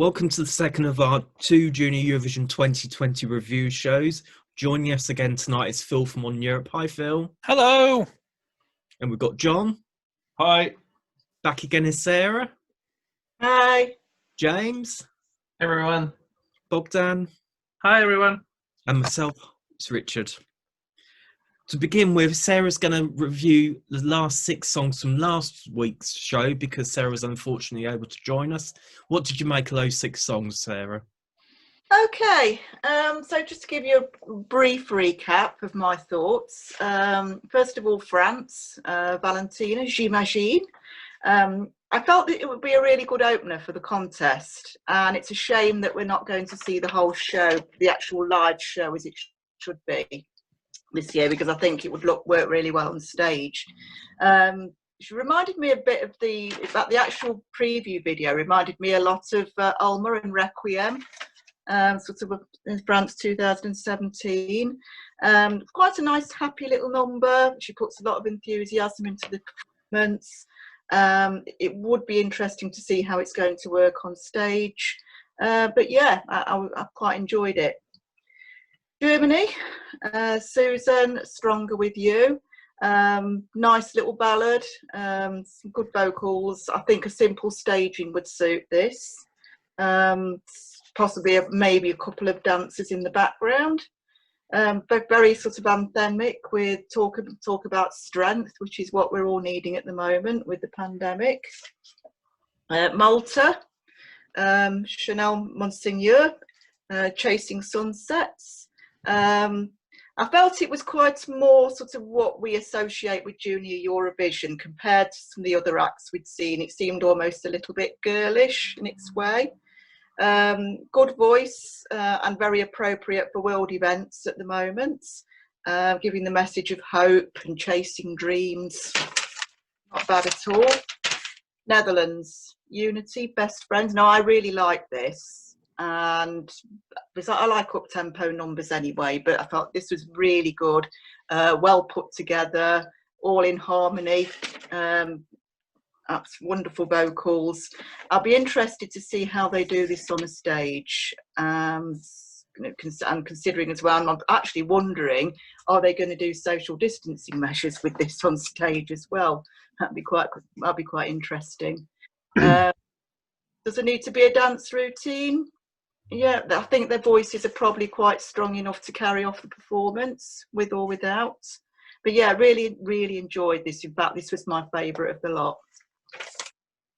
Welcome to the second of our two Junior Eurovision 2020 review shows. Joining us again tonight is Phil from On Europe. Hi, Phil. Hello. And we've got John. Hi. Back again is Sarah. Hi. James. Everyone. Bogdan. Hi, everyone. And myself, it's Richard. To begin with, Sarah's going to review the last 6 songs from last week's show because Sarah was unfortunately able to join us. What did you make of those 6 songs, Sarah? Okay, so just to give you a brief recap of my thoughts. First of all, France, Valentina, J'imagine. I felt that it would be a really good opener for the contest, and it's a shame that we're not going to see the whole show, the actual live show as it should be this year, because I think it would work really well on stage. She reminded me a bit of the actual preview video, reminded me a lot of Alma and Requiem, sort of in France 2017. Quite a nice, happy little number. She puts a lot of enthusiasm into the performance. It would be interesting to see how it's going to work on stage. But yeah, I quite enjoyed it. Germany, Susan, Stronger With You. Nice little ballad, some good vocals. I think a simple staging would suit this. Possibly maybe a couple of dancers in the background. But very sort of anthemic with talk about strength, which is what we're all needing at the moment with the pandemic. Malta, Chanel Monseigneur, Chasing Sunsets. I felt it was quite more sort of what we associate with Junior Eurovision compared to some of the other acts we'd seen. It seemed almost a little bit girlish in its way. Good voice and very appropriate for world events at the moment, giving the message of hope and chasing dreams. Not bad at all. Netherlands, Unity, Best Friends. No, I really like this, and I like up-tempo numbers anyway, but I felt this was really good, well put together, all in harmony. Wonderful vocals. I'll be interested to see how they do this on a stage. And considering as well, I'm actually wondering, are they going to do social distancing measures with this on stage as well? That'd be quite interesting. Does there need to be a dance routine? Yeah, I think their voices are probably quite strong enough to carry off the performance, with or without. But yeah, really, really enjoyed this. In fact, this was my favourite of the lot.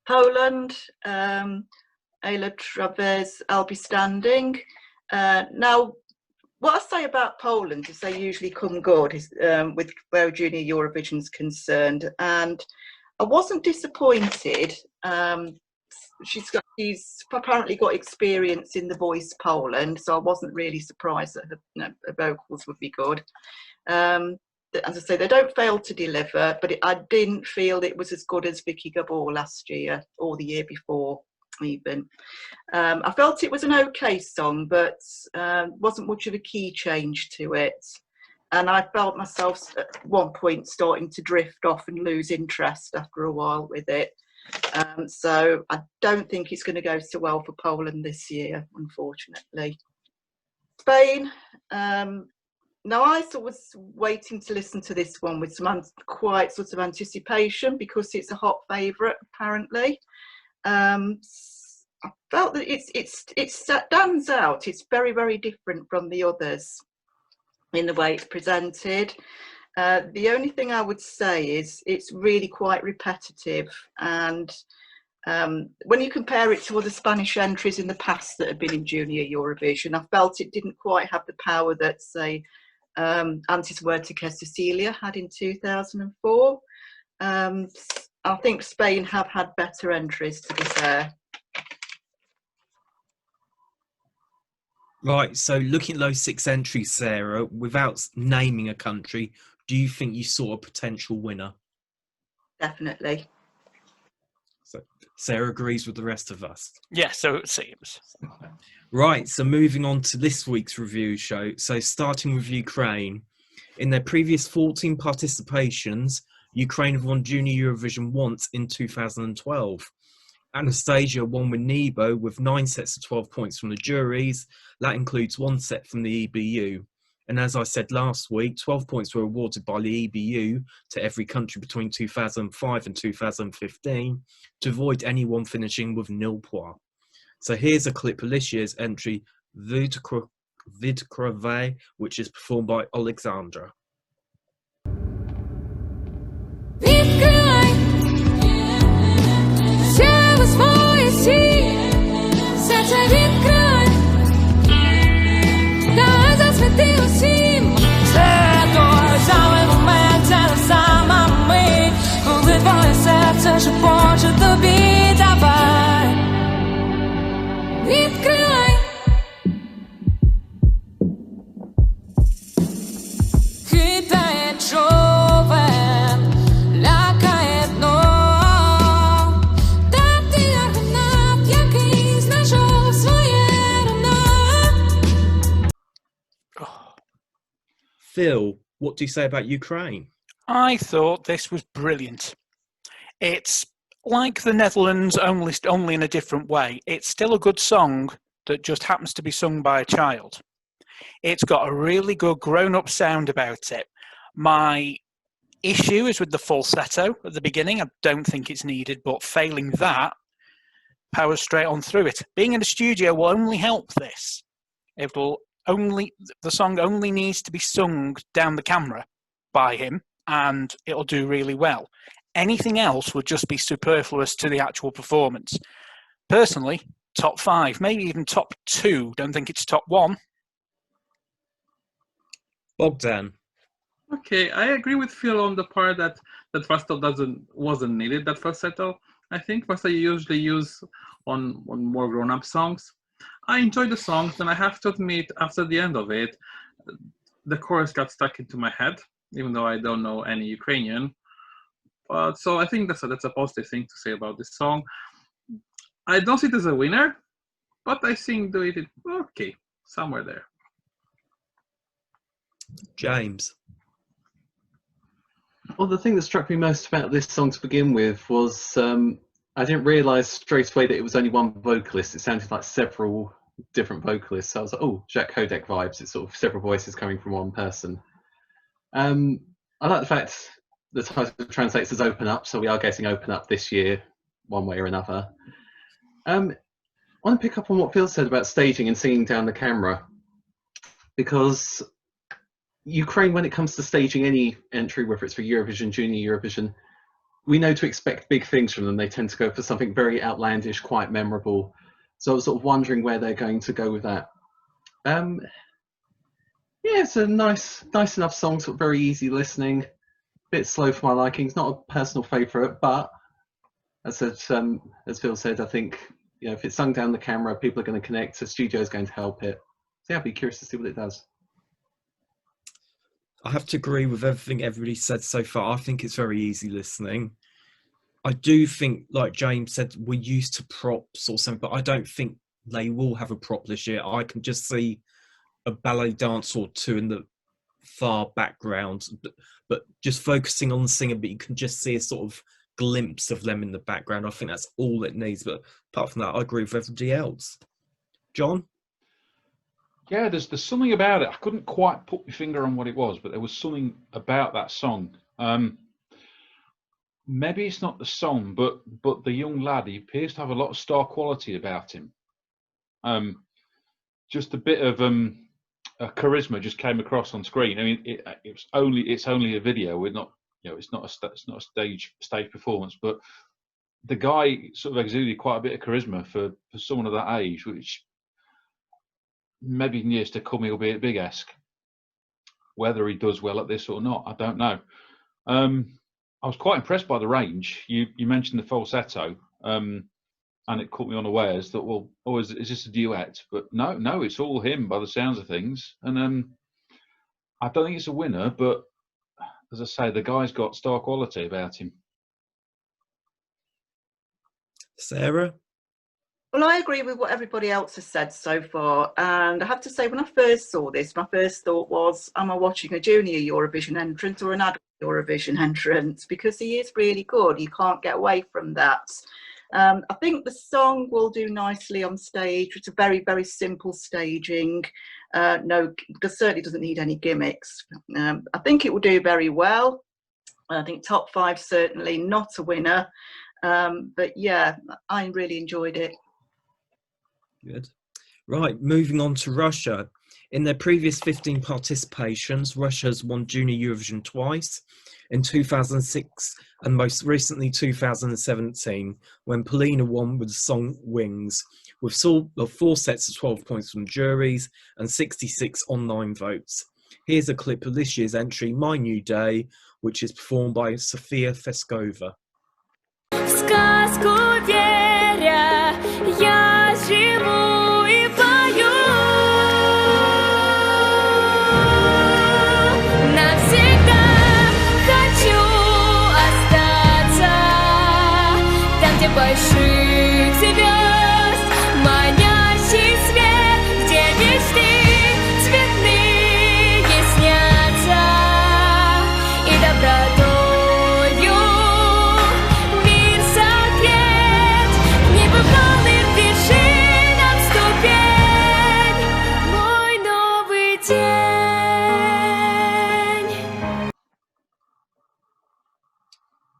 Poland, Ayla Travers, I'll Be Standing. Now, what I say about Poland is they usually come good with where Junior Eurovision's concerned, and I wasn't disappointed. She's apparently got experience in The Voice Poland, so I wasn't really surprised that her vocals would be good. As I say, they don't fail to deliver, but I didn't feel it was as good as Vicky Gabor last year or the year before even. I felt it was an okay song, but wasn't much of a key change to it. And I felt myself at one point starting to drift off and lose interest after a while with it. So I don't think it's going to go so well for Poland this year, unfortunately. Spain. Now, I was waiting to listen to this one with some quite sort of anticipation because it's a hot favourite, apparently. I felt that it stands out. It's very, very different from the others in the way it's presented. The only thing I would say is it's really quite repetitive, and when you compare it to other Spanish entries in the past that have been in Junior Eurovision, I felt it didn't quite have the power that, say, Antes Muerta que Cecilia had in 2004. I think Spain have had better entries, to be fair. Right, so looking at those 6 entries, Sarah, without naming a country, do you think you saw a potential winner? Definitely. So Sarah agrees with the rest of us. Yeah, so it seems. Right, so moving on to this week's review show. So starting with Ukraine. In their previous 14 participations, Ukraine have won Junior Eurovision once in 2012. Anastasia won with Nebo with 9 sets of 12 points from the juries. That includes 1 set from the EBU. And as I said last week, 12 points were awarded by the EBU to every country between 2005 and 2015 to avoid anyone finishing with nil points. So here's a clip of this year's entry, Vidkrave, which is performed by Alexandra. Шепочет тобі, давай, відкривай. Хитає човен, лякає дно. Та ти аргонавт, який знайшов своє рівно. Phil, what do you say about Ukraine? I thought this was brilliant. It's like the Netherlands, only in a different way. It's still a good song that just happens to be sung by a child. It's got a really good grown-up sound about it. My issue is with the falsetto at the beginning. I don't think it's needed, but failing that, powers straight on through it. Being in a studio will only help this. The song only needs to be sung down the camera by him, and it'll do really well. Anything else would just be superfluous to the actual performance. Personally, top 5, maybe even top 2. Don't think it's top 1. Bogdan. Okay, I agree with Phil on the part that falsetto wasn't needed. That falsetto, I think falsetto you usually use on more grown-up songs. I enjoyed the songs, and I have to admit, after the end of it, the chorus got stuck into my head, even though I don't know any Ukrainian. So I think that's a positive thing to say about this song. I don't see it as a winner, but I think they did okay, somewhere there. James. Well, the thing that struck me most about this song to begin with was I didn't realise straight away that it was only one vocalist. It sounded like several different vocalists. So I was like, oh, Jack Kodak vibes. It's sort of several voices coming from one person. I like the fact the title translates as Open Up, so we are getting Open Up this year, one way or another. I want to pick up on what Phil said about staging and singing down the camera, because Ukraine, when it comes to staging any entry, whether it's for Eurovision, Junior Eurovision, we know to expect big things from them. They tend to go for something very outlandish, quite memorable. So I was sort of wondering where they're going to go with that. Yeah, it's a nice enough song, sort of very easy listening. Bit slow for my liking. It's not a personal favourite, but as Phil said, I think if it's sung down the camera, people are going to connect. The studio is going to help it. So yeah, I'd be curious to see what it does. I have to agree with everything everybody said so far. I think it's very easy listening. I do think, like James said, we're used to props or something, but I don't think they will have a prop this year. I can just see a ballet dance or two in the far background, but just focusing on the singer, but you can just see a sort of glimpse of them in the background. I think that's all it needs. But apart from that, I agree with everybody else. John? Yeah, there's something about it. I couldn't quite put my finger on what it was, but there was something about that song. Maybe it's not the song, but the young lad, he appears to have a lot of star quality about him. Just a bit of a charisma just came across on screen. I mean, it's only a video. We're not, it's not a stage performance, but the guy sort of exuded quite a bit of charisma for someone of that age, which maybe in years to come he'll be at Big-esque. Whether he does well at this or not, I don't know. I was quite impressed by the range. You mentioned the falsetto, and it caught me unawares that, well, is this a duet? But no, it's all him by the sounds of things. And I don't think it's a winner, but as I say, the guy's got star quality about him. Sarah? Well, I agree with what everybody else has said so far. And I have to say, when I first saw this, my first thought was, am I watching a junior Eurovision entrant or an adult Eurovision entrant? Because he is really good. You can't get away from that. I think the song will do nicely on stage. It's a very, very simple staging. No, it certainly doesn't need any gimmicks. I think it will do very well. I think top 5, certainly not a winner. But yeah, I really enjoyed it. Good. Right, moving on to Russia. In their previous 15 participations, Russia has won Junior Eurovision twice, in 2006 and most recently 2017, when Polina won with the song Wings, with 4 sets of 12 points from juries and 66 online votes. Here's a clip of this year's entry, My New Day, which is performed by Sofia Feskova. В сказку веря, я живу и пою. Навсегда хочу остаться там, где больших звезд манящий свет, где мечты цветные снятся и добротою.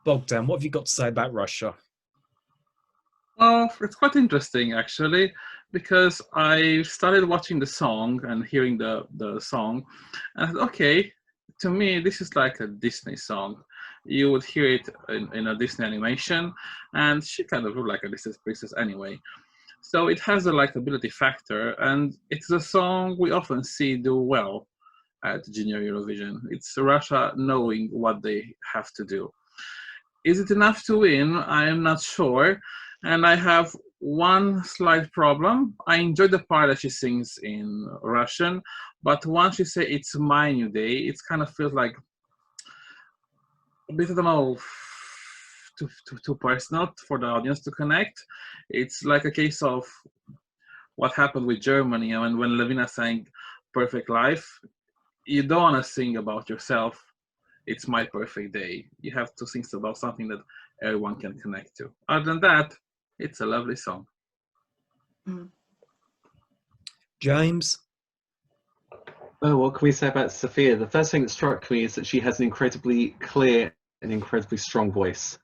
Bogdan, what have you got to say about Russia? Well, it's quite interesting actually, because I started watching the song and hearing the song, and I thought, okay, to me this is like a Disney song. You would hear it in a Disney animation, and she kind of looked like a Disney princess anyway. So it has a likability factor, and it's a song we often see do well at Junior Eurovision. It's Russia knowing what they have to do. Is it enough to win? I am not sure. And I have one slight problem. I enjoyed the part that she sings in Russian, but once she says it's my new day, it kind of feels like a bit, I don't know, too personal for the audience to connect. It's like a case of what happened with Germany, and when Levina sang Perfect Life, you don't want to sing about yourself. It's my perfect day. You have to sing about something that everyone can connect to. Other than that, it's a lovely song. James? Oh, what can we say about Sophia? The first thing that struck me is that she has an incredibly clear and incredibly strong voice.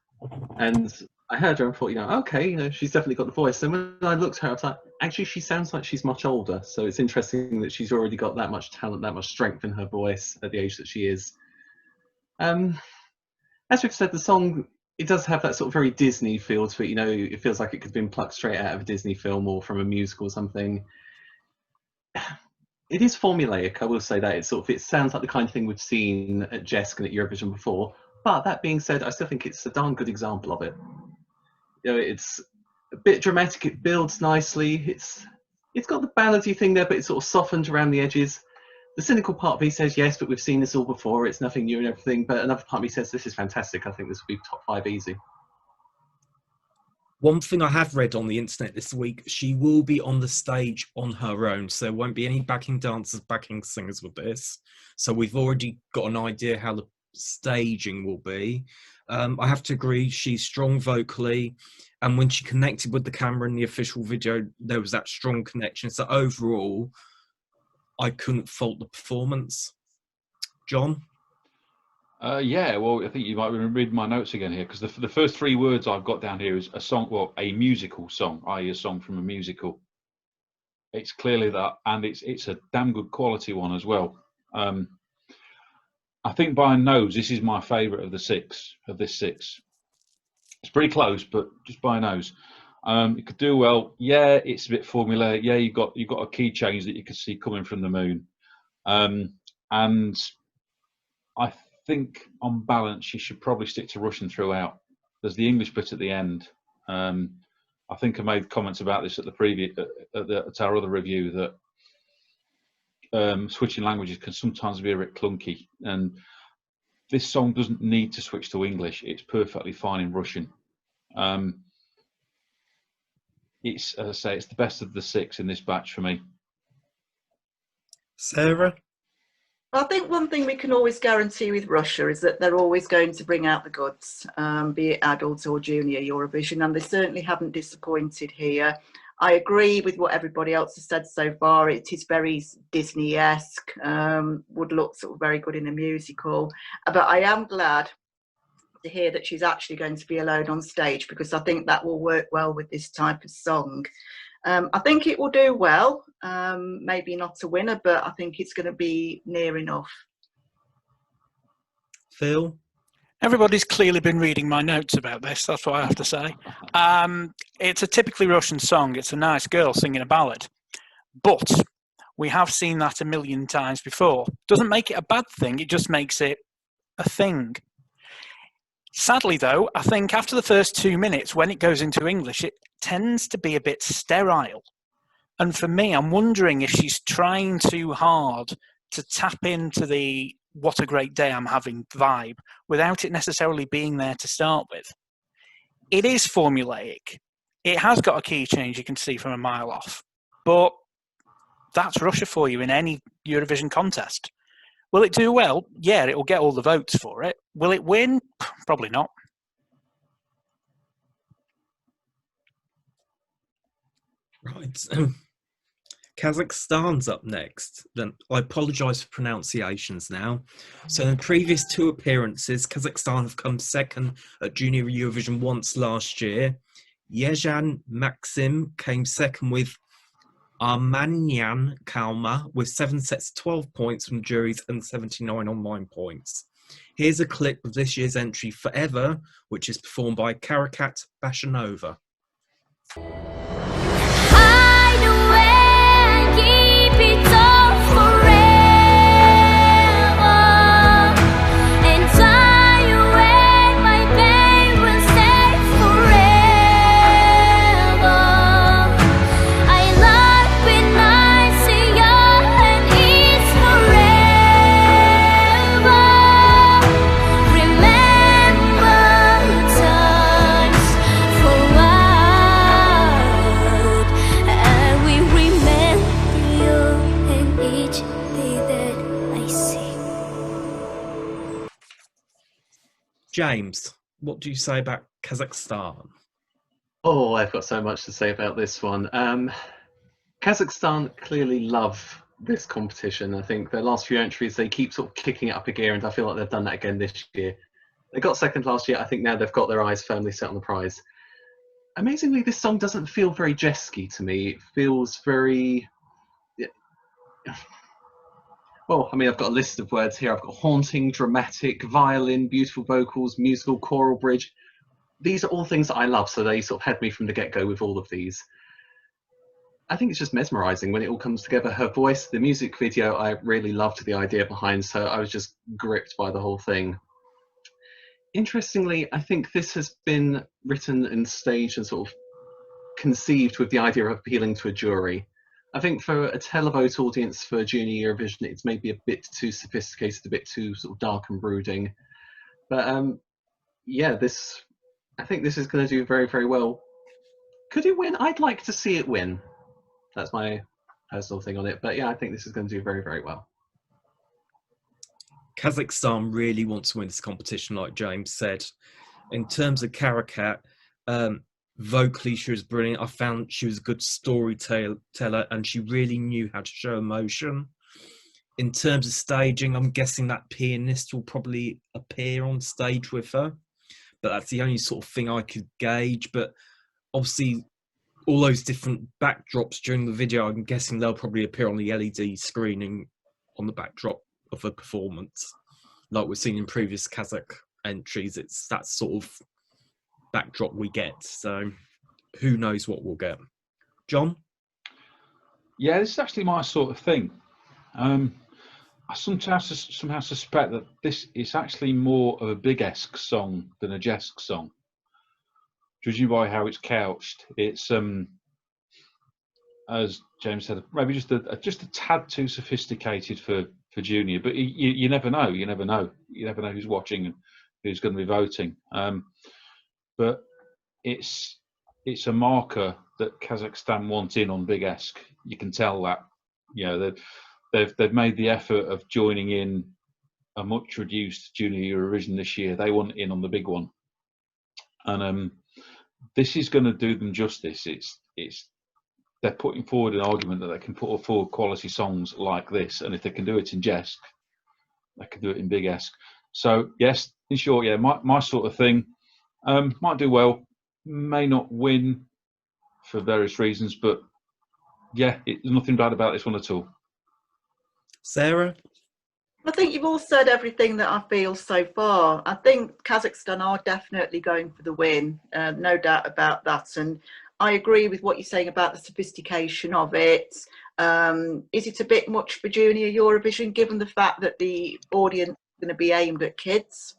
And I heard her and thought, okay, she's definitely got the voice. And when I looked at her, I was like, actually, she sounds like she's much older. So it's interesting that she's already got that much talent, that much strength in her voice at the age that she is. As we've said, the song, it does have that sort of very Disney feel to it. It feels like it could have been plucked straight out of a Disney film or from a musical or something. It is formulaic, I will say that. It sounds like the kind of thing we've seen at Jesk and at Eurovision before. But that being said, I still think it's a darn good example of it. It's a bit dramatic. It builds nicely. It's got the ballady thing there, but it's sort of softened around the edges. The cynical part of me says yes, but we've seen this all before. It's nothing new and everything. But another part of me says this is fantastic. I think this will be top 5 easy. One thing I have read on the internet this week, she will be on the stage on her own. So there won't be any backing dancers, backing singers with this. So we've already got an idea how the staging will be. I have to agree, she's strong vocally. And when she connected with the camera in the official video, there was that strong connection. So overall, I couldn't fault the performance. John? Yeah, well, I think you might read my notes again here, because the first 3 words I've got down here is a song, well, a musical song, i.e. a song from a musical. It's clearly that, and it's a damn good quality one as well. I think by a nose, this is my favourite of this 6. It's pretty close, but just by a nose. It could do well. Yeah, it's a bit formulaic. Yeah, you've got a key change that you can see coming from the moon. And I think on balance, she should probably stick to Russian throughout. There's the English bit at the end. I think I made comments about this at the previous, at our other review, that switching languages can sometimes be a bit clunky. And this song doesn't need to switch to English. It's perfectly fine in Russian. It's, as I say, it's the best of the 6 in this batch for me. Sarah? I think one thing we can always guarantee with Russia is that they're always going to bring out the goods, be it adult or junior Eurovision, and they certainly haven't disappointed here. I agree with what everybody else has said so far. It is very Disney-esque, would look sort of very good in a musical. But I am glad to hear that she's actually going to be alone on stage, because I think that will work well with this type of song. I think it will do well. Maybe not a winner, but I think it's going to be near enough. Phil? Everybody's clearly been reading my notes about this, that's what I have to say. It's a typically Russian song. It's a nice girl singing a ballad. But we have seen that a million times before. Doesn't make it a bad thing, it just makes it a thing. Sadly, though, I think after the first 2 minutes, when it goes into English, it tends to be a bit sterile. And for me, I'm wondering if she's trying too hard to tap into the "what a great day I'm having" vibe without it necessarily being there to start with. It is formulaic. It has got a key change you can see from a mile off. But that's Russia for you in any Eurovision contest. Will it do well? Yeah, it will get all the votes for it. Will it win? Probably not. Right. Kazakhstan's up next. Then I apologise for pronunciations now. So in the previous 2 appearances, Kazakhstan have come second at Junior Eurovision once last year. Yezhan Maxim came second with Armanian Kalma with 7 sets of 12 points from juries and 79 online points. Here's a clip of this year's entry, Forever, which is performed by Karakat Bashanova. Hide away, keep it all forever, and fly away, my pain will stay forever. I love when I see your hand is forever. Remember times for what I will remember you and each day that I see. James, what do you say about Kazakhstan? Oh, I've got so much to say about this one. Kazakhstan clearly love this competition. I think their last few entries, they keep sort of kicking it up a gear, and I feel like they've done that again this year. They got second last year. I think now they've got their eyes firmly set on the prize. Amazingly, this song doesn't feel very Jesky to me. It feels very... Well, I mean, I've got a list of words here. I've got haunting, dramatic, violin, beautiful vocals, musical, choral bridge. These are all things that I love, so they sort of had me from the get-go with all of these. I think it's just mesmerising when it all comes together. Her voice, the music video, I really loved the idea behind, so I was just gripped by the whole thing. Interestingly, I think this has been written and staged and sort of conceived with the idea of appealing to a jury. I think for a televote audience for Junior Eurovision, it's maybe a bit too sophisticated, a bit too sort of dark and brooding. But yeah, I think this is going to do very, very well. Could it win? I'd like to see it win. That's my personal thing on it. But yeah, I think this is going to do very, very well. Kazakhstan really wants to win this competition, like James said. In terms of Karakat, vocally she was brilliant. I found she was a good storyteller and she really knew how to show emotion. In terms of staging, I'm guessing that pianist will probably appear on stage with her, but that's the only sort of thing I could gauge. But obviously all those different backdrops during the video, I'm guessing they'll probably appear on the LED screening on the backdrop of a performance, like we've seen in previous Kazakh entries. It's that sort of backdrop we get, so who knows what we'll get. John? Yeah, this is actually my sort of thing. I sometimes somehow suspect that this is actually more of a Big-esque song than a Jesk song, judging by how it's couched. It's as James said, maybe just a tad too sophisticated for Junior, but you never know. You never know who's watching and who's going to be voting. But it's a marker that Kazakhstan want in on Big-esque. You can tell that. You know, they've made the effort of joining in a much reduced Junior Eurovision this year. They want in on the big one, and this is going to do them justice. It's they're putting forward an argument that they can put forward quality songs like this, and if they can do it in Jesk, they can do it in Big Esk. So yes, in short, yeah, my sort of thing. Might do well, may not win for various reasons, but yeah, there's nothing bad about this one at all. Sarah? I think you've all said everything that I feel so far. I think Kazakhstan are definitely going for the win, no doubt about that. And I agree with what you're saying about the sophistication of it. Is it a bit much for Junior Eurovision, given the fact that the audience is going to be aimed at kids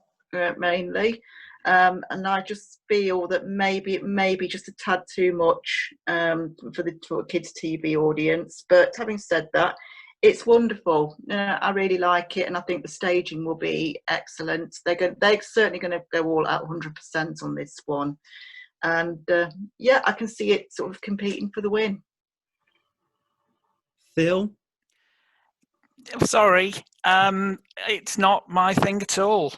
mainly? And I just feel that maybe it may be just a tad too much for the kids' TV audience. But having said that, it's wonderful. I really like it, and I think the staging will be excellent. They're certainly going to go all out 100% on this one, and yeah, I can see it sort of competing for the win. Phil? Sorry, it's not my thing at all.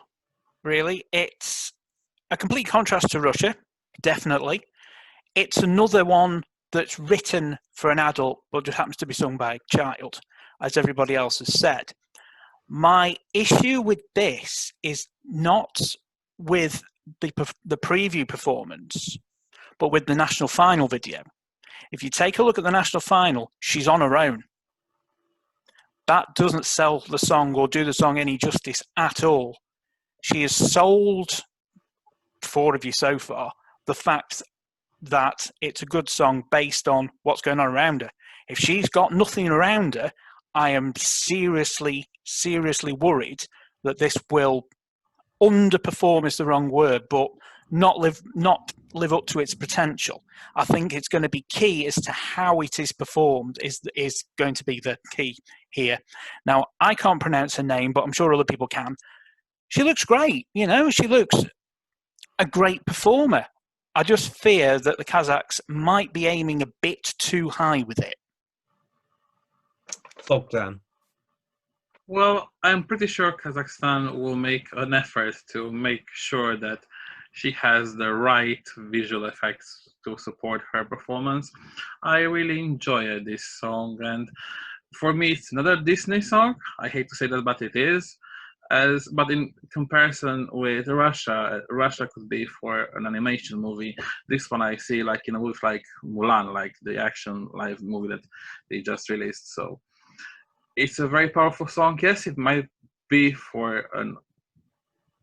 Really, it's a complete contrast to Russia. Definitely, it's another one that's written for an adult, but just happens to be sung by a child, as everybody else has said. My issue with this is not with the preview performance, but with the national final video. If you take a look at the national final, she's on her own. That doesn't sell the song or do the song any justice at all. She has sold, 4 of you so far, the fact that it's a good song based on what's going on around her. If she's got nothing around her, I am seriously worried that this will underperform is the wrong word, but not live up to its potential. I think it's going to be key as to how it is performed is going to be the key here. Now, I can't pronounce her name, but I'm sure other people can. She looks great, she looks a great performer. I just fear that the Kazakhs might be aiming a bit too high with it. Bogdan? Well, I'm pretty sure Kazakhstan will make an effort to make sure that she has the right visual effects to support her performance. I really enjoy this song, and for me, it's another Disney song. I hate to say that, but it is. But in comparison with Russia could be for an animation movie. This one I see like in a movie like Mulan, like the action live movie that they just released. So it's a very powerful song. Yes, it might be for a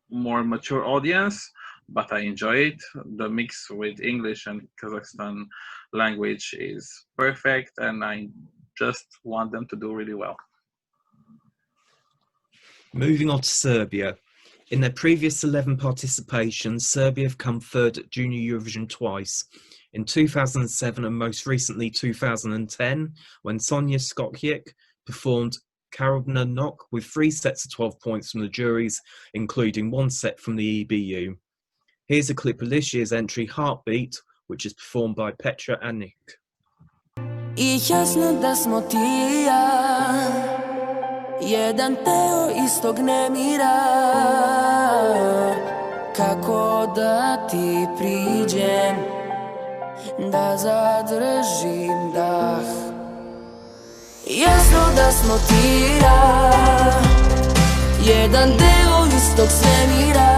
more mature audience, but I enjoy it. The mix with English and Kazakhstan language is perfect, and I just want them to do really well. Moving on to Serbia. In their previous 11 participations, Serbia have come third at Junior Eurovision twice. In 2007 and most recently 2010, when Sonja Skocic performed Karobna Nok with 3 sets of 12 points from the juries, including 1 set from the EBU. Here's a clip of this year's entry, Heartbeat, which is performed by Petra and Nick. Jedan teo istog nemira, kako da ti priđem, da zadržim dah. Jasno da smo ti i ja, jedan deo istog svemira,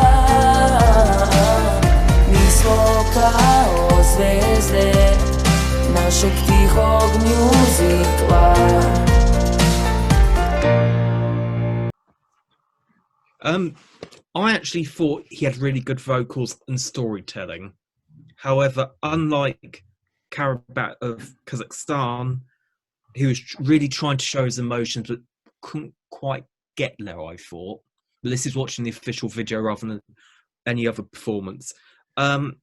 mi smo kao zvezde našeg tihog mjuzikla. I actually thought he had really good vocals and storytelling. However, unlike Karabat of Kazakhstan, he was really trying to show his emotions, but couldn't quite get there, I thought. But this is watching the official video rather than any other performance. It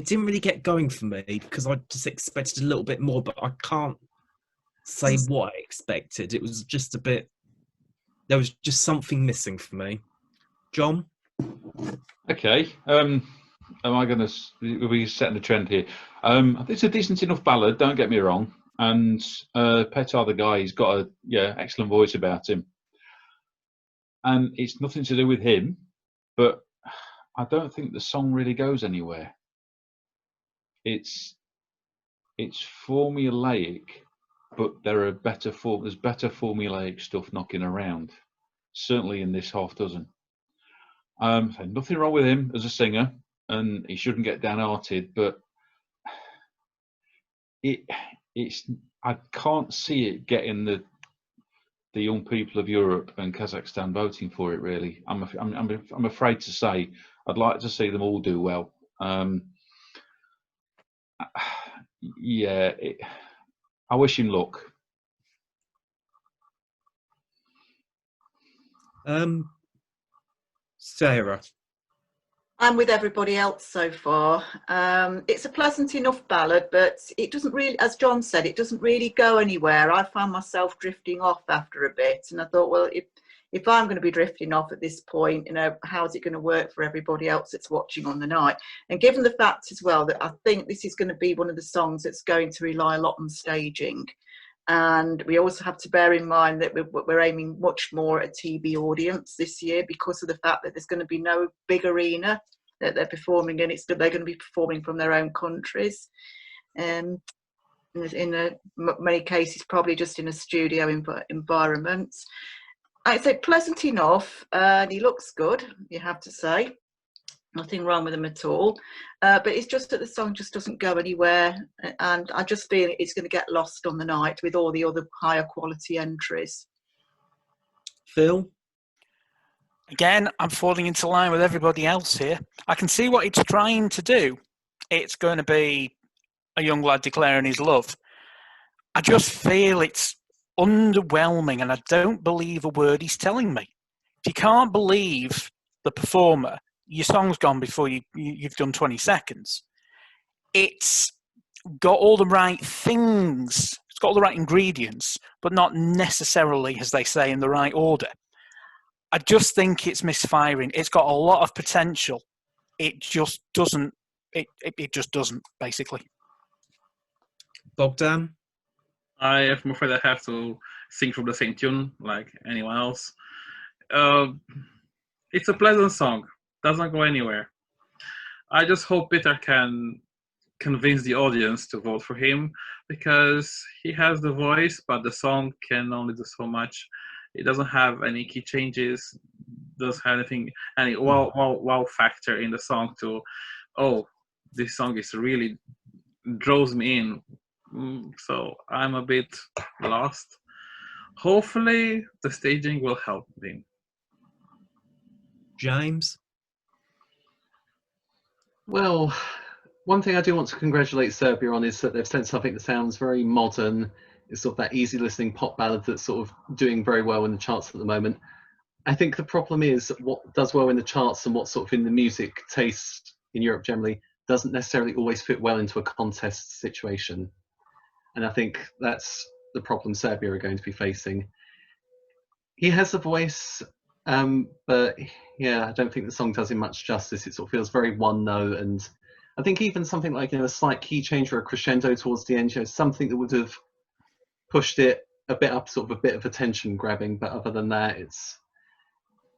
didn't really get going for me because I just expected a little bit more, but I can't say what I expected. It was just a bit... There was just something missing for me. John? Okay. Am I going to... Are we setting a trend here? It's a decent enough ballad, don't get me wrong. And Petar, the guy, he's got a excellent voice about him. And it's nothing to do with him, but I don't think the song really goes anywhere. It's formulaic, but there's better formulaic stuff knocking around. Certainly in this half dozen. So nothing wrong with him as a singer, and he shouldn't get downhearted, but I can't see it getting the young people of Europe and Kazakhstan voting for it. Really, I'm afraid to say I'd like to see them all do well. I wish him luck. Sarah. I'm with everybody else so far. It's a pleasant enough ballad, but it doesn't really, as John said, it doesn't really go anywhere. I found myself drifting off after a bit, and I thought, well, if I'm going to be drifting off at this point, how is it going to work for everybody else that's watching on the night? And given the fact as well that I think this is going to be one of the songs that's going to rely a lot on staging. And we also have to bear in mind that we're aiming much more at a TV audience this year because of the fact that there's going to be no big arena that they're performing in. They're going to be performing from their own countries. In many cases, probably just in a studio environment. I'd say pleasant enough, and he looks good, you have to say. Nothing wrong with him at all, but it's just that the song just doesn't go anywhere, and I just feel it's going to get lost on the night with all the other higher quality entries. Phil? Again, I'm falling into line with everybody else here. I can see what it's trying to do. It's going to be a young lad declaring his love. I just feel it's underwhelming, and I don't believe a word he's telling me. If you can't believe the performer, your song's gone before you've done 20 seconds. It's got all the right things. It's got all the right ingredients, but not necessarily, as they say, in the right order. I just think it's misfiring. It's got a lot of potential. It just doesn't. It just doesn't, basically. Bogdan? I'm afraid I have to sing from the same tune like anyone else. It's a pleasant song. Doesn't go anywhere. I just hope Peter can convince the audience to vote for him because he has the voice, but the song can only do so much. It doesn't have any key changes, doesn't have any wow factor in the song to, oh, this song is really draws me in. So I'm a bit lost. Hopefully the staging will help him. James? Well, one thing I do want to congratulate Serbia on is that they've sent something that sounds very modern. It's sort of that easy listening pop ballad that's sort of doing very well in the charts at the moment. I think the problem is what does well in the charts and what's sort of in the music taste in Europe generally doesn't necessarily always fit well into a contest situation. And I think that's the problem Serbia are going to be facing. He has a voice, but yeah, I don't think the song does him much justice. It sort of feels very one note, and I think even something like a slight key change or a crescendo towards the end, something that would have pushed it a bit up, sort of a bit of attention grabbing. But other than that,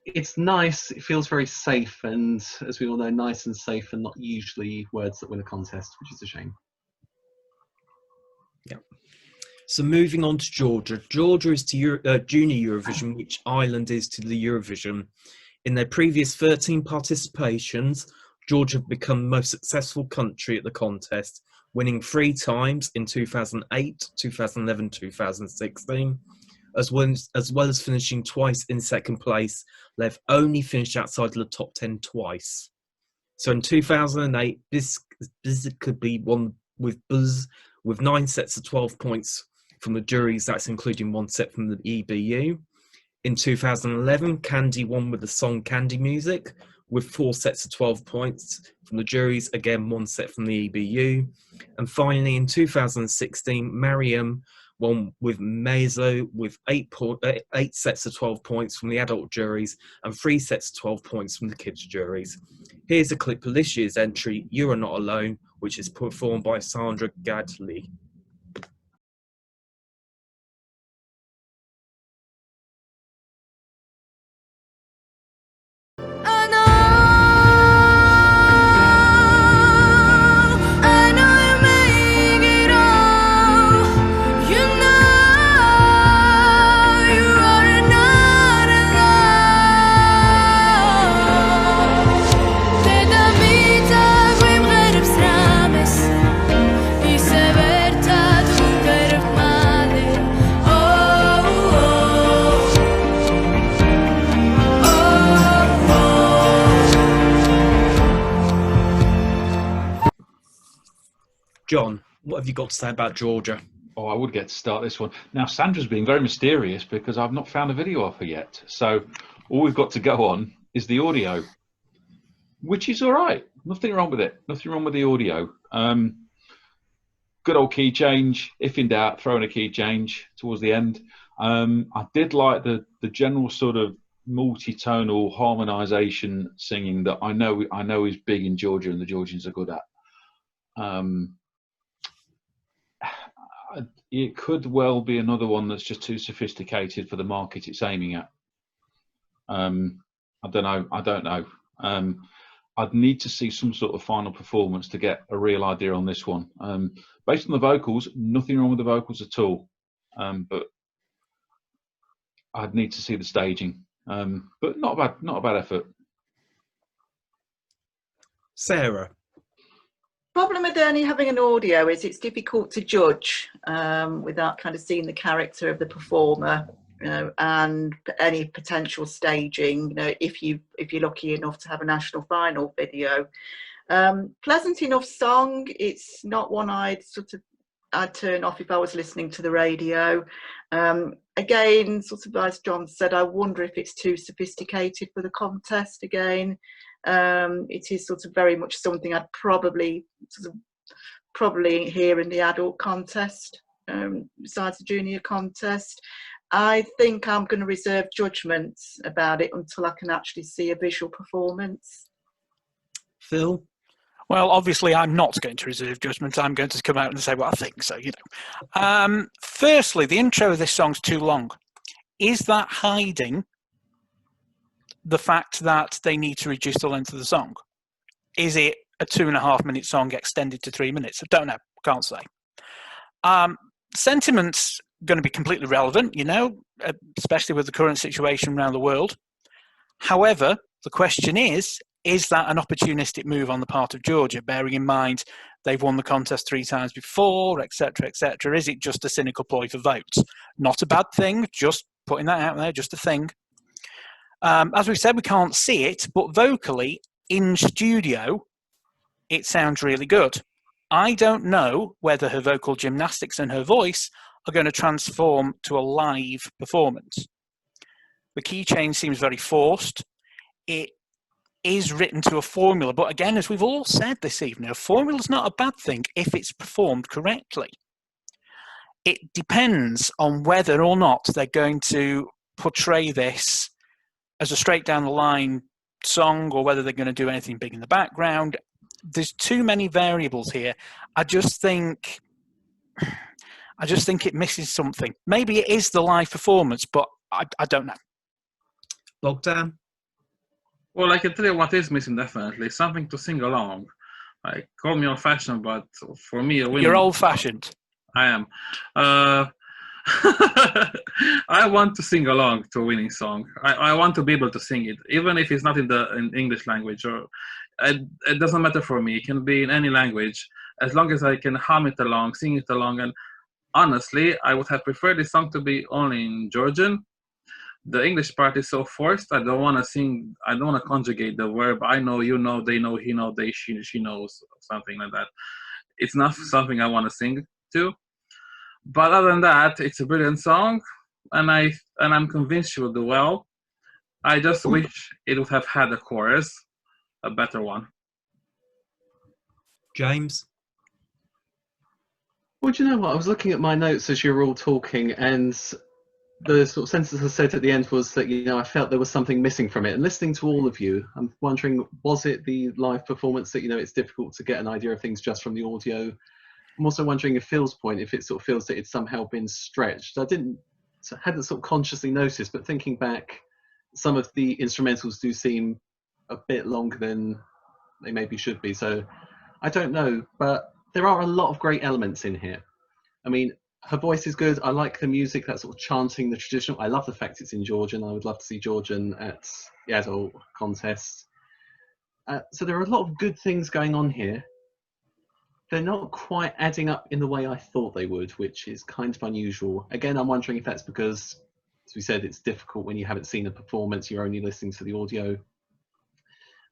it's nice. It feels very safe, and as we all know, nice and safe are not usually words that win a contest, which is a shame. Yeah. So moving on to Georgia. Georgia is to Junior Eurovision, which Ireland is to the Eurovision. In their previous 13 participations, Georgia have become the most successful country at the contest, winning 3 times in 2008, 2011, 2016, as well as finishing twice in second place. They've only finished outside of the top 10 twice. So in 2008, this could be one with buzz, with 9 sets of 12 points from the juries, that's including 1 set from the EBU. In 2011, Candy won with the song Candy Music, with 4 sets of 12 points from the juries, again 1 set from the EBU. And finally, in 2016, Mariam won with Mezo with 8 sets of 12 points from the adult juries and 3 sets of 12 points from the kids juries. Here's a clip of this year's entry, You Are Not Alone, which is performed by Sandra Gadley. John, what have you got to say about Georgia? Oh, I would get to start this one. Now, Sandra's being very mysterious because I've not found a video of her yet. So all we've got to go on is the audio, which is all right. Nothing wrong with it. Nothing wrong with the audio. Good old key change. If in doubt, throw in a key change towards the end. I did like the general sort of multi-tonal harmonisation singing that I know is big in Georgia and the Georgians are good at. It could well be another one that's just too sophisticated for the market it's aiming at. I don't know. I'd need to see some sort of final performance to get a real idea on this one. Based on the vocals, nothing wrong with the vocals at all, but I'd need to see the staging. But not a bad effort. Sarah. Problem with only having an audio is it's difficult to judge without kind of seeing the character of the performer, you know, and any potential staging. You know, if you're lucky enough to have a national final video. Pleasant enough song. It's not one I'd turn off if I was listening to the radio. Again, sort of as John said, I wonder if it's too sophisticated for the contest again. It is sort of very much something I'd probably hear in the adult contest, besides the junior contest. I think I'm going to reserve judgments about it until I can actually see a visual performance. Phil? Well, obviously, I'm not going to reserve judgment. I'm going to come out and say what I think. So, you know. Firstly, the intro of this song's too long. Is that hiding the fact that they need to reduce the length of the song? Is it a 2.5-minute song extended to 3 minutes? I don't know. Can't say. Sentiment's going to be completely relevant, you know, especially with the current situation around the world. However, the question is that an opportunistic move on the part of Georgia, bearing in mind they've won the contest 3 times before, etc., etc.? Is it just a cynical ploy for votes? Not a bad thing, just putting that out there, just a thing. As we said, we can't see it, but vocally, in studio, it sounds really good. I don't know whether her vocal gymnastics and her voice are going to transform to a live performance. The key change seems very forced. It is written to a formula, but again, as we've all said this evening, a formula is not a bad thing if it's performed correctly. It depends on whether or not they're going to portray this as a straight down the line song or whether they're going to do anything big in the background. There's too many variables here. I just think it misses something. Maybe it is the live performance, but I don't know. Bogdan? Well, I can tell you what is missing, definitely. Something to sing along. Like, call me old-fashioned, but for me, a winning... You're old-fashioned. I am. I want to sing along to a winning song. I want to be able to sing it, even if it's not in English language. Or it doesn't matter for me. It can be in any language, as long as I can hum it along, sing it along. And honestly, I would have preferred this song to be only in Georgian. The English part is so forced. I don't want to sing. I don't want to conjugate the verb. I know, you know, they know, he know, they, she knows, something like that. It's not something I want to sing to. But other than that, it's a brilliant song, and I'm convinced she will do well. I just wish it would have had a chorus, a better one. James? Well, do you know what? I was looking at my notes as you were all talking, and the sort of sentence I said at the end was that, you know, I felt there was something missing from it. And listening to all of you, I'm wondering, was it the live performance that, you know, it's difficult to get an idea of things just from the audio? I'm also wondering if Phil's point, if it sort of feels that it's somehow been stretched. I hadn't sort of consciously noticed, but thinking back, some of the instrumentals do seem a bit longer than they maybe should be. So I don't know, but there are a lot of great elements in here. I mean, her voice is good. I like the music, that sort of chanting, the traditional. I love the fact it's in Georgian. I would love to see Georgian at the adult contest. So there are a lot of good things going on here. They're not quite adding up in the way I thought they would, which is kind of unusual. Again, I'm wondering if that's because, as we said, it's difficult when you haven't seen a performance, you're only listening to the audio.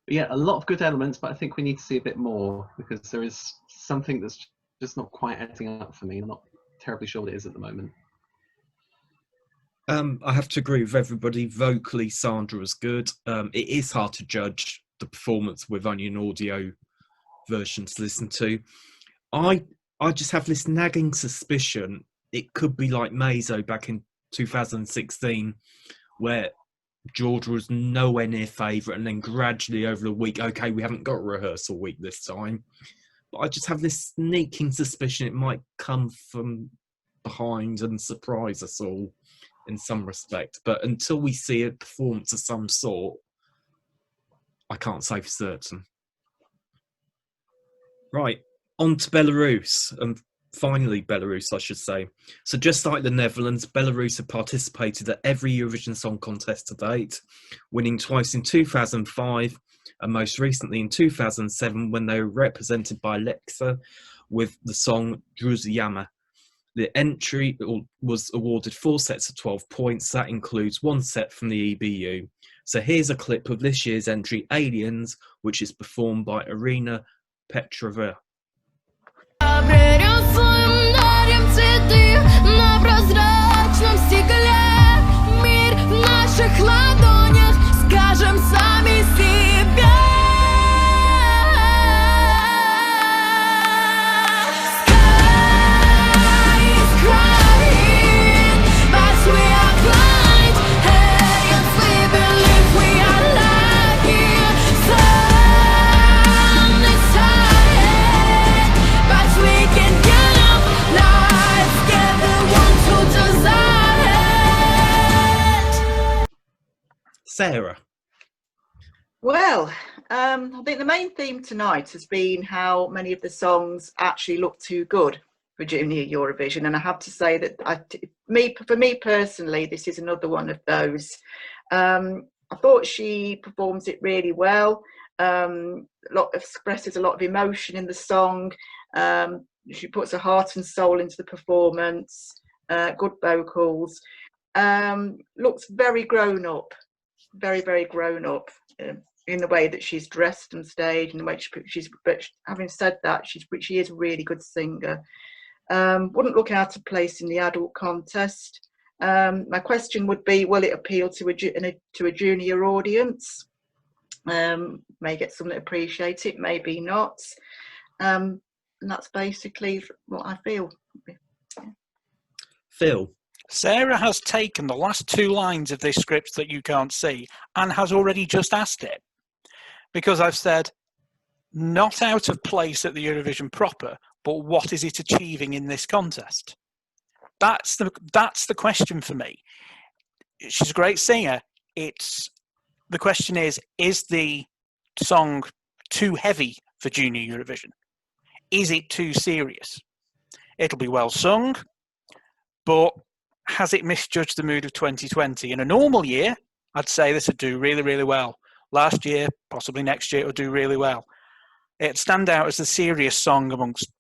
But yeah, a lot of good elements, but I think we need to see a bit more because there is something that's just not quite adding up for me. I'm not terribly sure what it is at the moment. I have to agree with everybody. Vocally, Sandra was good. It is hard to judge the performance with only an audio version to listen to. I just have this nagging suspicion it could be like Mazo back in 2016, where Georgia was nowhere near favourite, and then gradually over the week, okay, we haven't got a rehearsal week this time. But I just have this sneaking suspicion it might come from behind and surprise us all in some respect. But until we see a performance of some sort, I can't say for certain. Right, on to Belarus, and finally Belarus, I should say. So just like the Netherlands, Belarus have participated at every Eurovision Song Contest to date, winning twice in 2005 and most recently in 2007 when they were represented by Alexa with the song Druzjama. The entry was awarded 4 sets of 12 points. That includes 1 set from the EBU. So here's a clip of this year's entry, Aliens, which is performed by Irina Petrova. Оберем своим дарим цветы на прозрачном стекле. Мир в наших ладонях, скажем сами себе. Sky is crying, but we are blind. Aliens, we believe we are lucky. Sun is high, but we can get up. Let's get the ones who desire it. Sarah. Well, I think the main theme tonight has been how many of the songs actually look too good for Junior Eurovision, and I have to say that for me personally, this is another one of those. I thought she performs it really well. Expresses a lot of emotion in the song. She puts her heart and soul into the performance. Good vocals. Looks very grown up, very, very grown up. In the way that she's dressed on stage, and the way but having said that, she is a really good singer. Wouldn't look out of place in the adult contest. My question would be, will it appeal to a junior audience? May get some that appreciate it, maybe not. And that's basically what I feel. Phil. Sarah has taken the last 2 lines of this script that you can't see and has already just asked it. Because I've said, not out of place at the Eurovision proper, but what is it achieving in this contest? That's the question for me. She's a great singer. The question is the song too heavy for Junior Eurovision? Is it too serious? It'll be well sung, but has it misjudged the mood of 2020? In a normal year, I'd say this would do really, really well. Last year, possibly next year, it would do really well. It'd stand out as the serious song amongst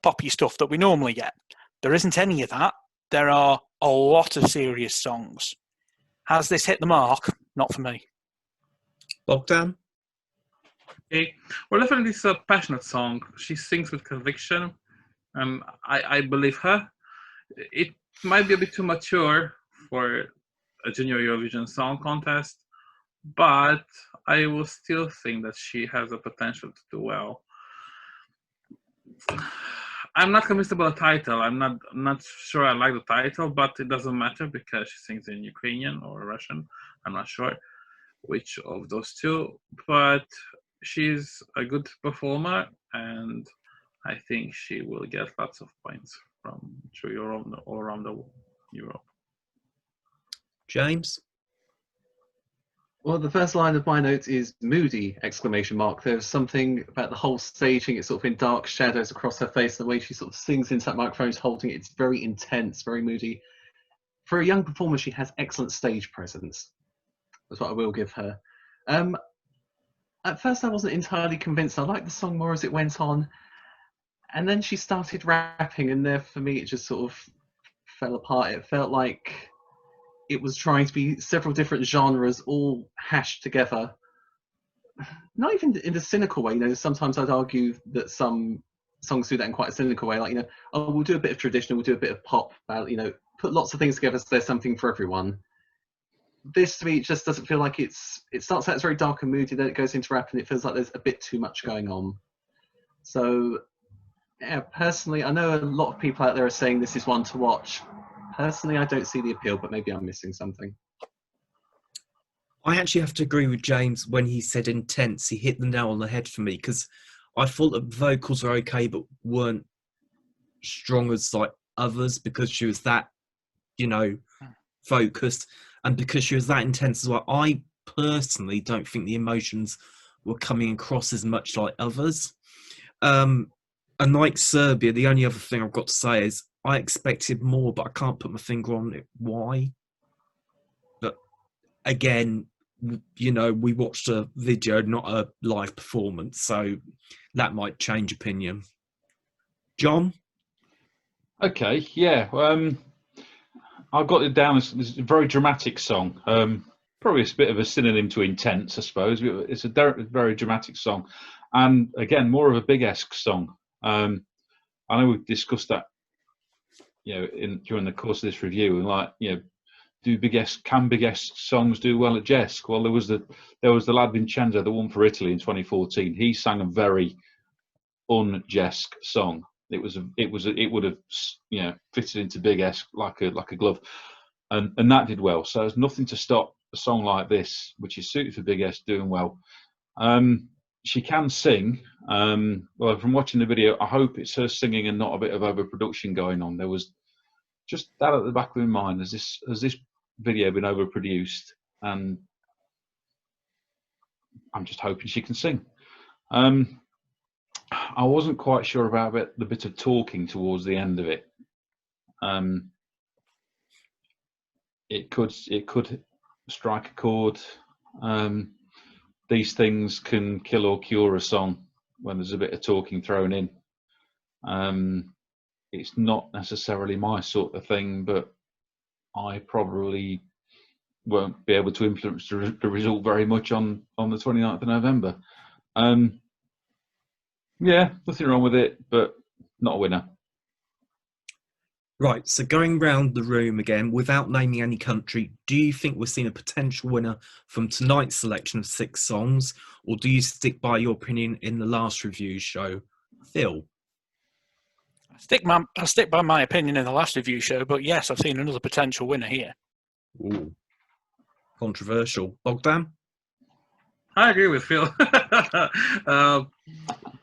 poppy stuff that we normally get. There isn't any of that. There are a lot of serious songs. Has this hit the mark? Not for me. Bogdan? Okay. Well, definitely it's a passionate song. She sings with conviction, and I believe her. It might be a bit too mature for a Junior Eurovision Song Contest, but I will still think that she has the potential to do well. I'm not convinced about the title. I'm not sure I like the title, but it doesn't matter because she sings in Ukrainian or Russian. I'm not sure which of those two, but she's a good performer, and I think she will get lots of points through all around Europe. James? Well, the first line of my notes is moody, exclamation mark. There's something about the whole staging. It's sort of in dark shadows across her face. The way she sort of sings into that microphone, is holding it. It's very intense, very moody. For a young performer, she has excellent stage presence. That's what I will give her. At first, I wasn't entirely convinced. I liked the song more as it went on. And then she started rapping, and there, for me, it just sort of fell apart. It felt like it was trying to be several different genres all hashed together. Not even in a cynical way. You know, sometimes I'd argue that some songs do that in quite a cynical way, like, you know, oh, we'll do a bit of traditional, we'll do a bit of pop, you know, put lots of things together so there's something for everyone. This to me just doesn't feel like it starts out as very dark and moody, then it goes into rap and it feels like there's a bit too much going on. So yeah, personally, I know a lot of people out there are saying this is one to watch. Personally, I don't see the appeal, but maybe I'm missing something. I actually have to agree with James when he said intense. He hit the nail on the head for me, because I thought the vocals were okay, but weren't strong as like others, because she was that, you know, focused, and because she was that intense as well. I personally don't think the emotions were coming across as much like others. And like Serbia, the only other thing I've got to say is I expected more, but I can't put my finger on it why. But again, you know, we watched a video, not a live performance, so that might change opinion. John? Okay, yeah. I've got it down as a very dramatic song. Probably a bit of a synonym to intense, I suppose. It's a very dramatic song, and again, more of a big-esque song. I know we've discussed that, you know, during the course of this review, and like, you know, can big-esque songs do well at Jesk? Well, there was the lad Vincenzo that won for Italy in 2014. He sang a very un-Jesk song. It would have, you know, fitted into big-esque like a glove, and that did well. So there's nothing to stop a song like this, which is suited for big-esque, doing well. She can sing. Well, from watching the video, I hope it's her singing and not a bit of overproduction going on. There was just that at the back of my mind. Has this video been overproduced? And I'm just hoping she can sing. I wasn't quite sure about the bit of talking towards the end of it. It could strike a chord. These things can kill or cure a song when there's a bit of talking thrown in. It's not necessarily my sort of thing, but I probably won't be able to influence the result very much on the 29th of November. Yeah, nothing wrong with it, but not a winner. Right, so going round the room again, without naming any country, do you think we're seeing a potential winner from tonight's selection of 6 songs, or do you stick by your opinion in the last review show? Phil? I stick by my opinion in the last review show, but yes, I've seen another potential winner here. Ooh, controversial. Bogdan? I agree with Phil.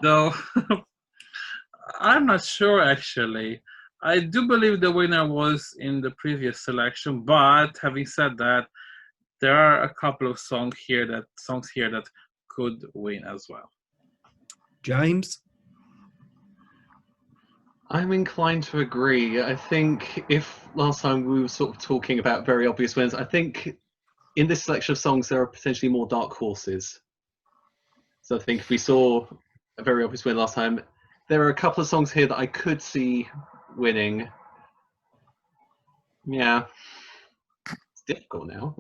Though I'm not sure actually. I do believe the winner was in the previous selection, but having said that, there are a couple of songs here that could win as well. James? I'm inclined to agree. I think if last time we were sort of talking about very obvious winners, I think in this selection of songs there are potentially more dark horses. So I think if we saw a very obvious win last time, there are a couple of songs here that I could see winning. Yeah. It's difficult now.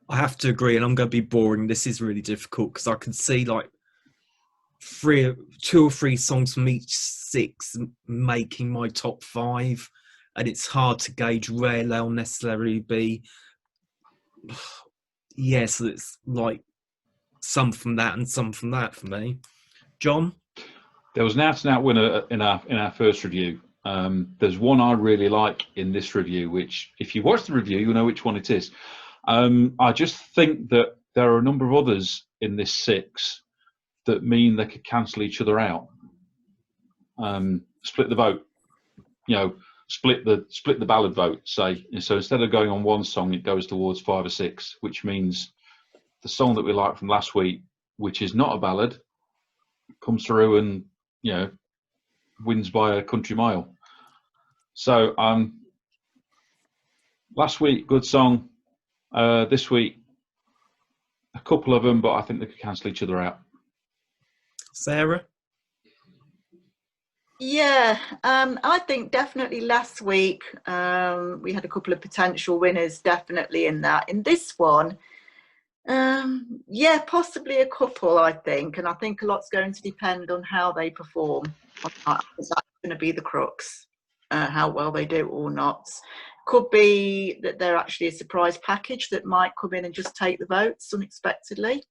I have to agree, and I'm going to be boring. This is really difficult because I can see like 2 or 3 songs from each 6 making my top 5, and it's hard to gauge where they'll necessarily be. Yes, it's like some from that and some from that for me. John? There was an out-and-out winner in our first review. There's one I really like in this review, which if you watch the review, you'll know which one it is. I just think that there are a number of others in this 6 that mean they could cancel each other out. Split the vote, you know, split the ballad vote, say. And so instead of going on one song, it goes towards 5 or 6, which means the song that we liked from last week, which is not a ballad, comes through and, you know, wins by a country mile. So last week, good song. This week, a couple of them, but I think they could cancel each other out. Sarah? Yeah, I think definitely last week we had a couple of potential winners definitely in that. In this one, Yeah, possibly a couple, I think. And I think a lot's going to depend on how they perform. That's going to be the crux, how well they do or not. Could be that they're actually a surprise package that might come in and just take the votes unexpectedly.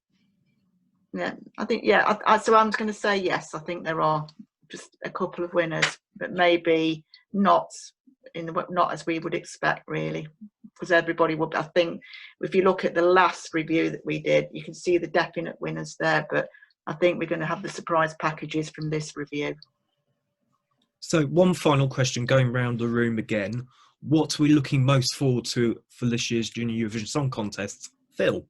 Yeah, I think, yeah. So I'm going to say yes. I think there are just a couple of winners, but maybe not not as we would expect, really, because everybody would. I think if you look at the last review that we did, you can see the definite winners there, but I think we're going to have the surprise packages from this review. So one final question going round the room again. What are we looking most forward to for this year's Junior Eurovision Song Contest? Phil?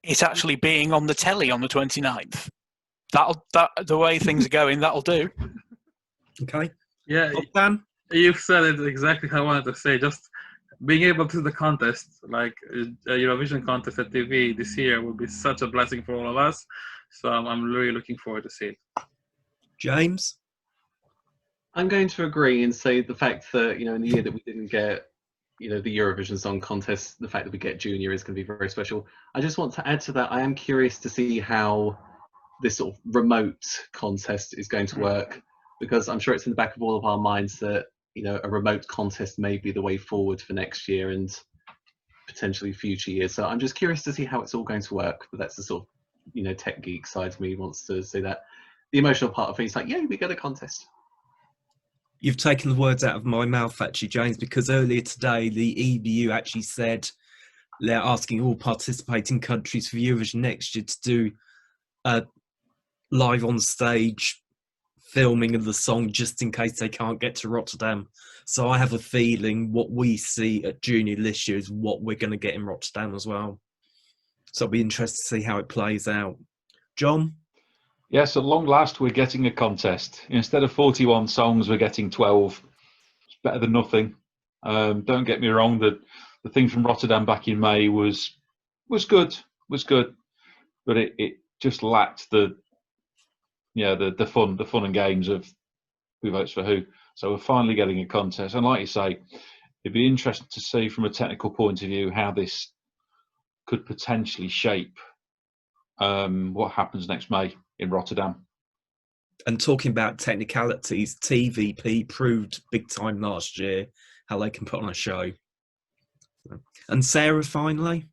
It's actually being on the telly on the 29th. The way things are going, that'll do. Okay. Yeah, Dan? you've said it exactly how I wanted to say. Just being able to do the contest, like a Eurovision contest at TV this year, will be such a blessing for all of us. So I'm really looking forward to see it. James? I'm going to agree and say the fact that, in the year that we didn't get, the Eurovision Song Contest, the fact that we get Junior is going to be very special. I just want to add to that, I am curious to see how this sort of remote contest is going to work, because I'm sure it's in the back of all of our minds that, a remote contest may be the way forward for next year and potentially future years. So I'm just curious to see how it's all going to work. But that's the sort of, tech geek side of me wants to say that. The emotional part of me is like, yeah, we got a contest. You've taken the words out of my mouth, actually, James, because earlier today, the EBU actually said they're asking all participating countries for Eurovision next year to do live on stage filming of the song just in case they can't get to Rotterdam. So I have a feeling what we see at Junior this year is what we're going to get in Rotterdam as well. So I'll be interested to see how it plays out. John? Yes, at long last, we're getting a contest. Instead of 41 songs, we're getting 12. It's better than nothing. Don't get me wrong, the thing from Rotterdam back in May was good, but it just lacked the fun and games of who votes for who. So we're finally getting a contest, and like you say, it'd be interesting to see from a technical point of view how this could potentially shape what happens next May in Rotterdam. And talking about technicalities, TVP proved big time last year how they can put on a show. And Sarah, finally?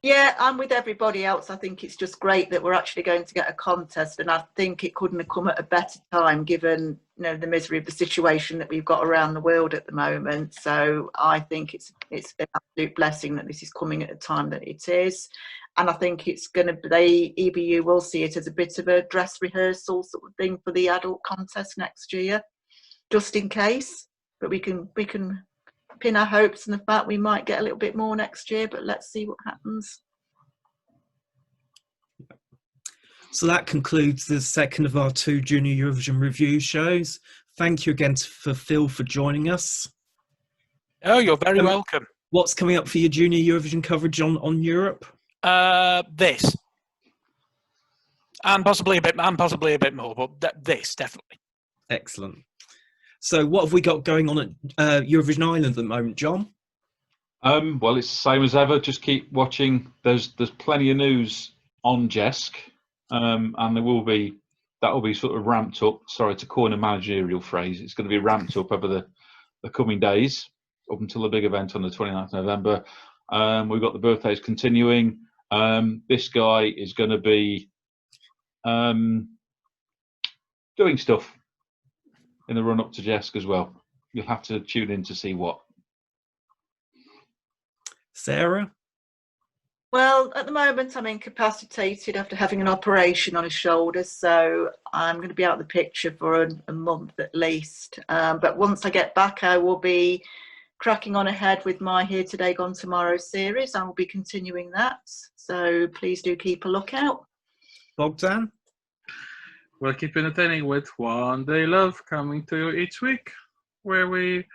Yeah, I'm with everybody else. I think it's just great that we're actually going to get a contest, and I think it couldn't have come at a better time given the misery of the situation that we've got around the world at the moment. So I think it's an absolute blessing that this is coming at a time that it is, and I think it's going to the EBU will see it as a bit of a dress rehearsal sort of thing for the adult contest next year, just in case. But we can pin our hopes on the fact we might get a little bit more next year, but let's see what happens. So that concludes the second of our 2 Junior Eurovision review shows. Thank you again for Phil for joining us. Oh, you're very welcome. What's coming up for your Junior Eurovision coverage on Europe? This, and possibly a bit more, but this definitely. Excellent. So what have we got going on at Eurovision Ireland at the moment, John? Well, it's the same as ever. Just keep watching. There's plenty of news on Jesk, and that will be sort of ramped up. Sorry to coin a managerial phrase. It's going to be ramped up over the coming days up until the big event on the 29th of November. We've got the birthdays continuing. This guy is going to be doing stuff in the run-up to Jesk as well. You'll have to tune in to see what. Sarah? Well, at the moment I'm incapacitated after having an operation on his shoulder, so I'm going to be out of the picture for a month at least. But once I get back, I will be cracking on ahead with my Here Today Gone Tomorrow series. I will be continuing that, so please do keep a lookout. Bogdan? We'll keep entertaining with One Day Love coming to you each week, where we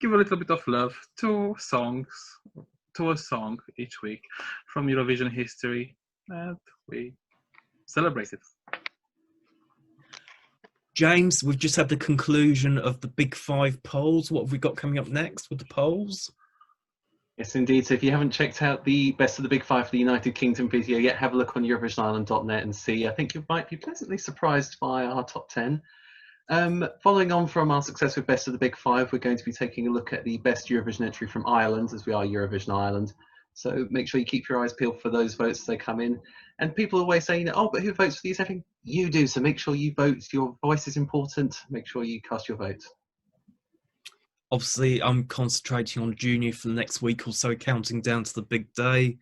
give a little bit of love to a song each week from Eurovision history, and we celebrate it. James, we've just had the conclusion of the Big 5 polls. What have we got coming up next with the polls? Yes, indeed. So if you haven't checked out the Best of the Big Five for the United Kingdom video yet, have a look on EurovisionIreland.net and see. I think you might be pleasantly surprised by our top 10. Following on from our success with Best of the Big Five, we're going to be taking a look at the best Eurovision entry from Ireland, as we are Eurovision Ireland. So make sure you keep your eyes peeled for those votes as they come in. And people are always saying, oh, but who votes for these? I think you do. So make sure you vote. Your voice is important. Make sure you cast your vote. Obviously, I'm concentrating on Junior for the next week or so, counting down to the big day.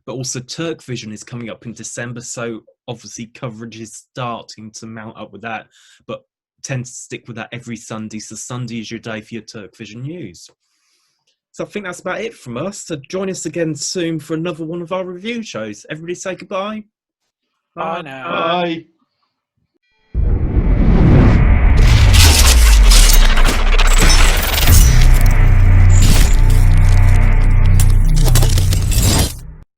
But also Turkvision is coming up in December, so obviously coverage is starting to mount up with that. But tend to stick with that every Sunday. So Sunday is your day for your Turkvision news. So I think that's about it from us. So join us again soon for another one of our review shows. Everybody say goodbye. Bye now. Bye.